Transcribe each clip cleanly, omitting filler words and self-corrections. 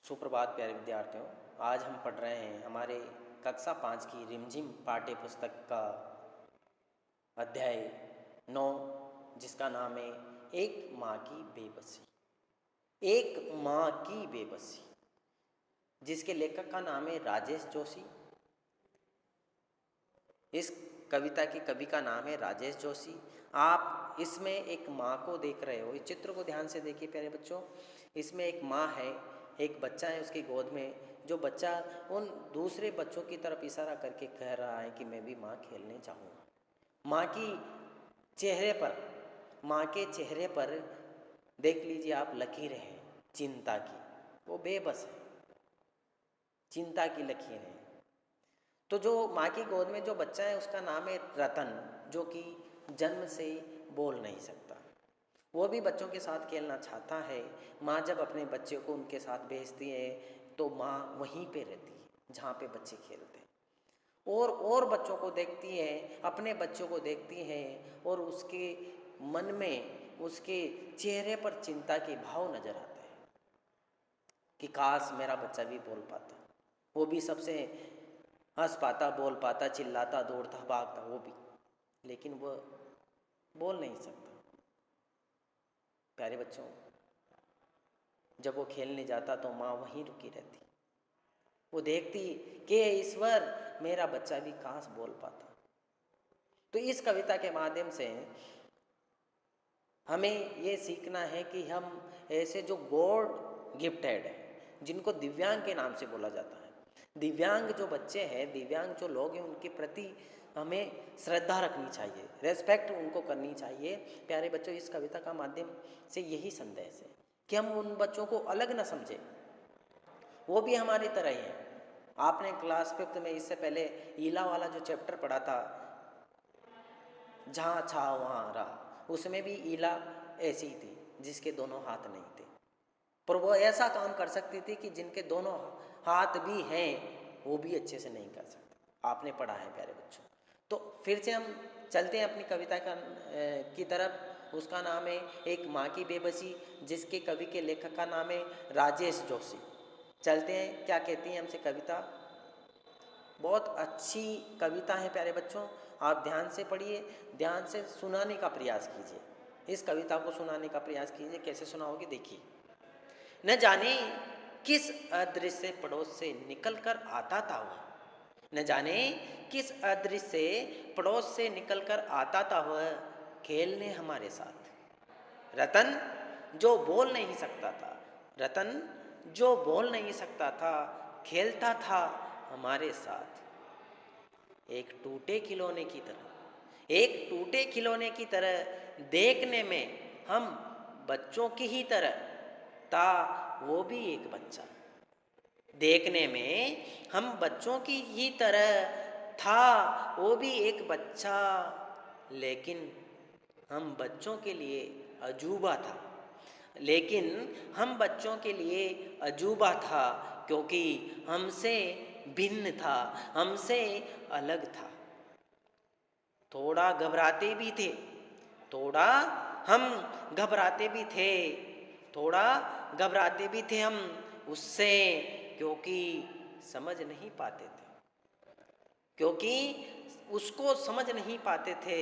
सुप्रभात प्यारे विद्यार्थियों। आज हम पढ़ रहे हैं हमारे कक्षा 5 की रिमझिम पाठ्य पुस्तक का अध्याय 9, जिसका नाम है एक माँ की बेबसी। एक माँ की बेबसी, जिसके लेखक का नाम है राजेश जोशी। इस कविता के कवि का नाम है राजेश जोशी। आप इसमें एक माँ को देख रहे हो। इस चित्र को ध्यान से देखिए प्यारे बच्चों। इसमें एक माँ है, एक बच्चा है उसकी गोद में। जो बच्चा उन दूसरे बच्चों की तरफ इशारा करके कह रहा है कि मैं भी माँ खेलने चाहूँगा। माँ के चेहरे पर देख लीजिए आप लकीर है चिंता की। वो बेबस है, चिंता की लकीर है। तो जो माँ की गोद में जो बच्चा है उसका नाम है रतन, जो कि जन्म से बोल नहीं सकता। वो भी बच्चों के साथ खेलना चाहता है। माँ जब अपने बच्चे को उनके साथ भेजती है तो माँ वहीं पे रहती है जहाँ पे बच्चे खेलते हैं, और बच्चों को देखती है, अपने बच्चों को देखती है, और उसके मन में, उसके चेहरे पर चिंता के भाव नजर आते हैं कि काश मेरा बच्चा भी बोल पाता, वो भी सबसे हंस पाता, बोल पाता, चिल्लाता, दौड़ता, भागता, वो भी, लेकिन वो बोल नहीं सकता। प्यारे बच्चों, जब वो खेलने जाता तो माँ वहीं रुकी रहती। वो देखती कि ईश्वर मेरा बच्चा भी काश बोल पाता। तो इस कविता के माध्यम से हमें ये सीखना है कि हम ऐसे जो गॉड गिफ्टेड है, जिनको दिव्यांग के नाम से बोला जाता है, दिव्यांग जो बच्चे हैं, दिव्यांग जो लोग हैं, उनके प्रति हमें श्रद्धा रखनी चाहिए, रेस्पेक्ट उनको करनी चाहिए। प्यारे बच्चों, इस कविता का माध्यम से यही संदेश है कि हम उन बच्चों को अलग न समझें, वो भी हमारी तरह ही हैं। आपने क्लास 5 में इससे पहले ईला वाला जो चैप्टर पढ़ा था, जहाँ छा वहाँ रहा, उसमें भी ईला ऐसी ही थी जिसके दोनों हाथ नहीं थे, पर वो ऐसा काम कर सकती थी कि जिनके दोनों हाथ भी हैं वो भी अच्छे से नहीं कर सकते। आपने पढ़ा है प्यारे बच्चों। तो फिर से हम चलते हैं अपनी कविता की तरफ। उसका नाम है एक माँ की बेबसी, जिसके कवि के लेखक का नाम है राजेश जोशी। चलते हैं, क्या कहती है हमसे कविता। बहुत अच्छी कविता है प्यारे बच्चों, आप ध्यान से पढ़िए, ध्यान से सुनाने का प्रयास कीजिए। इस कविता को सुनाने का प्रयास कीजिए। कैसे सुनाओगे देखिए। न जाने किस अदृश्य पड़ोस से निकल कर आता था वह, न जाने किस अदृश्य पड़ोस से निकल कर आता था वह खेलने हमारे साथ। रतन जो बोल नहीं सकता था, रतन जो बोल नहीं सकता था, खेलता था हमारे साथ। एक टूटे खिलौने की तरह, एक टूटे खिलौने की तरह देखने में हम बच्चों की ही तरह था, वो भी एक बच्चा। देखने में हम बच्चों की ही तरह था, वो भी एक बच्चा, लेकिन हम बच्चों के लिए अजूबा था। लेकिन हम बच्चों के लिए अजूबा था, क्योंकि हमसे भिन्न था, हमसे अलग था। थोड़ा घबराते भी थे, थोड़ा हम घबराते भी थे, थोड़ा घबराते भी थे हम उससे, क्योंकि समझ नहीं पाते थे, क्योंकि उसको समझ नहीं पाते थे,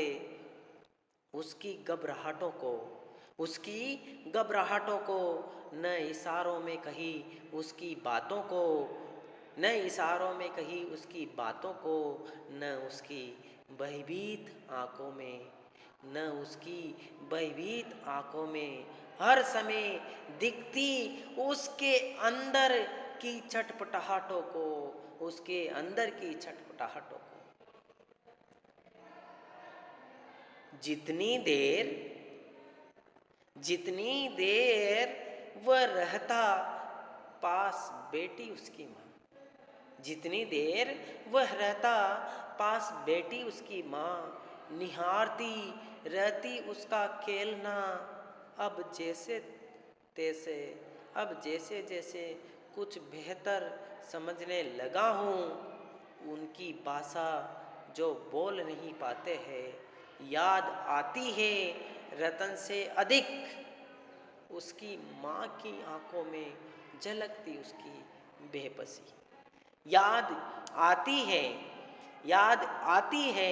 उसकी घबराहटों को, उसकी घबराहटों को, न इशारों में कही उसकी बातों को, न इशारों में कही उसकी बातों को, न उसकी भयभीत आँखों में, न उसकी भयभीत आँखों में हर समय दिखती उसके अंदर की छटपटाहटों को, उसके अंदर की छटपटाहटों को। जितनी देर वह रहता पास बेटी उसकी माँ, जितनी देर वह रहता पास बेटी उसकी माँ, निहारती रहती उसका खेलना। अब जैसे तैसे, अब जैसे जैसे कुछ बेहतर समझने लगा हूँ, उनकी भाषा जो बोल नहीं पाते हैं, याद आती है रतन से अधिक उसकी माँ की आंखों में झलकती उसकी बेबसी। याद आती है, याद आती है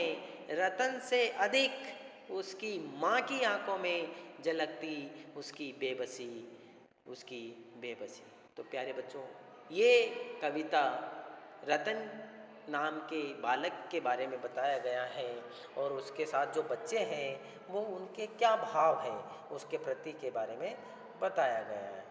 रतन से अधिक उसकी माँ की आंखों में झलकती उसकी बेबसी, उसकी बेबसी। तो प्यारे बच्चों, ये कविता रतन नाम के बालक के बारे में बताया गया है और उसके साथ जो बच्चे हैं वो उनके क्या भाव हैं उसके प्रति के बारे में बताया गया है।